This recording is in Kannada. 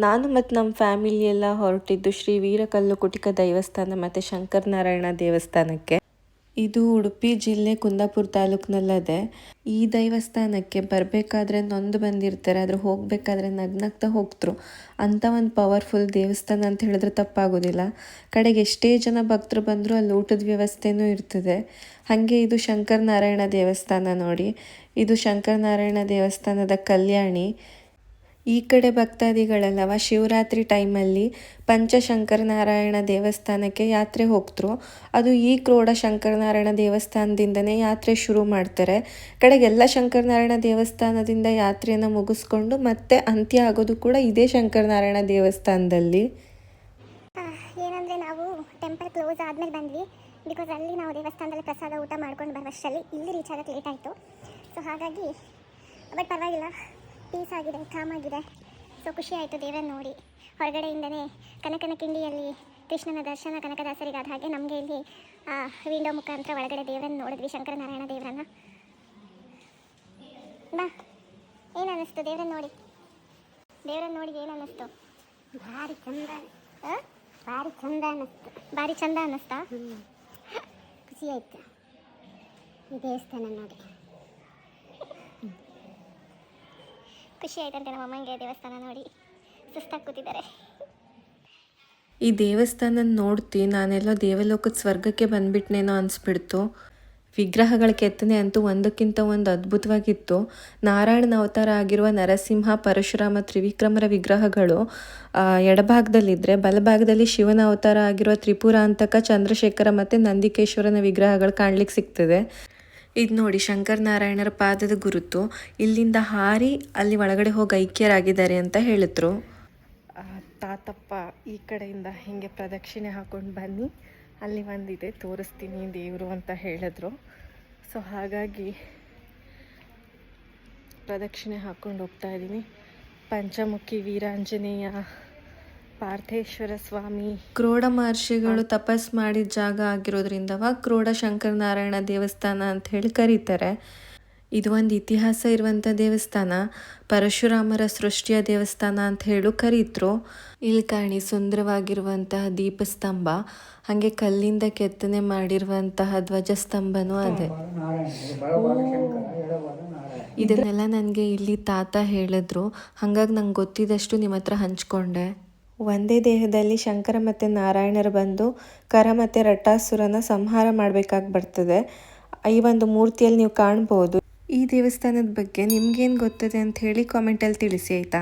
ನಾನು ಮತ್ತು ನಮ್ಮ ಫ್ಯಾಮಿಲಿ ಎಲ್ಲ ಹೊರಟಿದ್ದು ಶ್ರೀ ವೀರಕಲ್ಲು ಕುಟಿಕ ದೇವಸ್ಥಾನ ಮತ್ತು ಶಂಕರನಾರಾಯಣ ದೇವಸ್ಥಾನಕ್ಕೆ. ಇದು ಉಡುಪಿ ಜಿಲ್ಲೆ ಕುಂದಾಪುರ ತಾಲೂಕಿನಲ್ಲದೆ. ಈ ದೇವಸ್ಥಾನಕ್ಕೆ ಬರಬೇಕಾದ್ರೆ ನೊಂದು ಬಂದಿರ್ತಾರೆ, ಆದ್ರೆ ಹೋಗಬೇಕಾದ್ರೆ ನಗ್ನಗ್ತಾ ಹೋಗ್ತರು. ಅಂಥ ಒಂದು ಪವರ್ಫುಲ್ ದೇವಸ್ಥಾನ ಅಂತ ಹೇಳಿದ್ರೆ ತಪ್ಪಾಗೋದಿಲ್ಲ. ಕಡೆಗೆ ಎಷ್ಟೇ ಜನ ಭಕ್ತರು ಬಂದರೂ ಅಲ್ಲಿ ಊಟದ ವ್ಯವಸ್ಥೆನೂ ಇರ್ತದೆ. ಹಾಗೆ ಇದು ಶಂಕರನಾರಾಯಣ ದೇವಸ್ಥಾನ ನೋಡಿ. ಇದು ಶಂಕರನಾರಾಯಣ ದೇವಸ್ಥಾನದ ಕಲ್ಯಾಣಿ. ಈ ಕಡೆ ಭಕ್ತಾದಿಗಳೆಲ್ಲವ ಶಿವರಾತ್ರಿ ಟೈಮಲ್ಲಿ ಪಂಚಶಂಕರನಾರಾಯಣ ದೇವಸ್ಥಾನಕ್ಕೆ ಯಾತ್ರೆ ಹೋಗ್ತರು. ಅದು ಈ ಕ್ರೋಡ ಶಂಕರನಾರಾಯಣ ದೇವಸ್ಥಾನದಿಂದನೇ ಯಾತ್ರೆ ಶುರು ಮಾಡ್ತಾರೆ. ಕಡೆಗೆಲ್ಲ ಶಂಕರನಾರಾಯಣ ದೇವಸ್ಥಾನದಿಂದ ಯಾತ್ರೆಯನ್ನು ಮುಗಿಸ್ಕೊಂಡು ಮತ್ತೆ ಅಂತ್ಯ ಆಗೋದು ಕೂಡ ಇದೇ ಶಂಕರನಾರಾಯಣ ದೇವಸ್ಥಾನದಲ್ಲಿ. ಏನಂದರೆ ನಾವು ಟೆಂಪಲ್ ಕ್ಲೋಸ್ ಆದಮೇಲೆ ಬಂದ್ವಿ. ಬಿಕಾಸ್ ಅಲ್ಲಿ ನಾವು ದೇವಸ್ಥಾನದಲ್ಲಿ ಪ್ರಸಾದ ಊಟ ಮಾಡ್ಕೊಂಡು ಬರೋಷ್ಟರಲ್ಲಿ ಇಲ್ಲಿ ರೀಚ್ ಆಗೋಕ್ಕೆ ಲೇಟ್ ಆಯಿತು. ಸೊ ಹಾಗಾಗಿ ಬಟ್ ಪರವಾಗಿಲ್ಲ, ಪೀಸ್ ಆಗಿದೆ, ಕಾಮ್ ಆಗಿದೆ. ಸೊ ಖುಷಿ ಆಯಿತು ದೇವರನ್ನು ನೋಡಿ. ಹೊರಗಡೆಯಿಂದನೇ ಕನಕನ ಕಿಂಡಿಯಲ್ಲಿ ಕೃಷ್ಣನ ದರ್ಶನ ಕನಕದಾಸರಿಗಾದ ಹಾಗೆ ನಮಗೆ ಇಲ್ಲಿ ವಿಂಡೋ ಮುಖಾಂತರ ಒಳಗಡೆ ದೇವರನ್ನು ನೋಡಿದ್ವಿ, ಶಂಕರನಾರಾಯಣ ದೇವರನ್ನು. ಬಾ, ಏನು ಅನ್ನಿಸ್ತು ದೇವರನ್ನು ನೋಡಿ? ಏನು ಅನ್ನಿಸ್ತು? ಭಾರಿ ಚಂದ, ಭಾರಿ ಚಂದ ಅನ್ನಿಸ್ತಾ? ಖುಷಿ ಆಯ್ತು ಈ ದೇವಸ್ಥಾನ ನೋಡಿ. ಖುಷಿ ಆಯ್ತಂತೆ ನಮ್ಮ ಅಮ್ಮಂಗೆ ದೇವಸ್ಥಾನ ನೋಡಿ. ಸುಸ್ತಾಗಿ ಕೂತಿದ್ದಾರೆ. ಈ ದೇವಸ್ಥಾನ ನೋಡ್ತಿ ನಾನೆಲ್ಲೋ ದೇವಲೋಕದ ಸ್ವರ್ಗಕ್ಕೆ ಬಂದ್ಬಿಟ್ನೇನೋ ಅನಿಸ್ಬಿಡ್ತು. ವಿಗ್ರಹಗಳ ಕೆತ್ತನೆ ಅಂತೂ ಒಂದಕ್ಕಿಂತ ಒಂದು ಅದ್ಭುತವಾಗಿತ್ತು. ನಾರಾಯಣನ ಅವತಾರ ಆಗಿರುವ ನರಸಿಂಹ, ಪರಶುರಾಮ, ತ್ರಿವಿಕ್ರಮರ ವಿಗ್ರಹಗಳು ಎಡಭಾಗದಲ್ಲಿದ್ದರೆ ಬಲಭಾಗದಲ್ಲಿ ಶಿವನ ಅವತಾರ ಆಗಿರುವ ತ್ರಿಪುರಾಂತಕ, ಚಂದ್ರಶೇಖರ ಮತ್ತು ನಂದಿಕೇಶ್ವರನ ವಿಗ್ರಹಗಳು ಕಾಣ್ಲಿಕ್ಕೆ ಸಿಗ್ತದೆ. ಇದು ನೋಡಿ ಶಂಕರನಾರಾಯಣರ ಪಾದದ ಗುರುತು. ಇಲ್ಲಿಂದ ಹಾರಿ ಅಲ್ಲಿ ಒಳಗಡೆ ಹೋಗಿ ಐಕ್ಯರಾಗಿದ್ದಾರೆ ಅಂತ ಹೇಳಿದ್ರು. ತಾತಪ್ಪ ಈ ಕಡೆಯಿಂದ ಹೀಗೆ ಪ್ರದಕ್ಷಿಣೆ ಹಾಕೊಂಡು ಬನ್ನಿ, ಅಲ್ಲಿ ಒಂದಿದೆ ತೋರಿಸ್ತೀನಿ ದೇವರು ಅಂತ ಹೇಳಿದ್ರು. ಸೊ ಹಾಗಾಗಿ ಪ್ರದಕ್ಷಿಣೆ ಹಾಕ್ಕೊಂಡು ಹೋಗ್ತಾ ಇದ್ದೀನಿ. ಪಂಚಮುಖಿ ವೀರಾಂಜನೇಯ, ಪಾರ್ಥೇಶ್ವರ ಸ್ವಾಮಿ, ಕ್ರೋಡ ಮಹರ್ಷಿಗಳು ತಪಸ್ ಮಾಡಿದ ಜಾಗ ಆಗಿರೋದ್ರಿಂದವ ಕ್ರೋಡ ಶಂಕರನಾರಾಯಣ ದೇವಸ್ಥಾನ ಅಂತ ಹೇಳಿ ಕರೀತಾರೆ. ಇದು ಒಂದು ಇತಿಹಾಸ ಇರುವಂಥ ದೇವಸ್ಥಾನ. ಪರಶುರಾಮರ ಸೃಷ್ಟಿಯ ದೇವಸ್ಥಾನ ಅಂತ ಹೇಳು ಕರೀತರು. ಇಲ್ಲಿ ಕಾಣಿ ಸುಂದರವಾಗಿರುವಂತಹ ದೀಪಸ್ತಂಭ, ಹಾಗೆ ಕಲ್ಲಿಂದ ಕೆತ್ತನೆ ಮಾಡಿರುವಂತಹ ಧ್ವಜಸ್ತಂಭನೂ ಅದೇ. ಇದನ್ನೆಲ್ಲ ನನಗೆ ಇಲ್ಲಿ ತಾತ ಹೇಳಿದ್ರು, ಹಾಗಾಗಿ ನಂಗೆ ಗೊತ್ತಿದ್ದಷ್ಟು ನಿಮ್ಮ ಹತ್ರ ಹಂಚ್ಕೊಂಡೆ. ಒಂದೇ ದೇಹದಲ್ಲಿ ಶಂಕರ ಮತ್ತು ನಾರಾಯಣರು ಬಂದು ಕರ ಮತ್ತು ರಟಾಸುರನ ಸಂಹಾರ ಮಾಡಬೇಕಾಗಿ ಬರ್ತದೆ. ಈ ಒಂದು ಮೂರ್ತಿಯಲ್ಲಿ ನೀವು ಕಾಣ್ಬೋದು. ಈ ದೇವಸ್ಥಾನದ ಬಗ್ಗೆ ನಿಮ್ಗೇನು ಗೊತ್ತದೆ ಅಂತ ಹೇಳಿ ಕಾಮೆಂಟಲ್ಲಿ ತಿಳಿಸಿ ಆಯಿತಾ?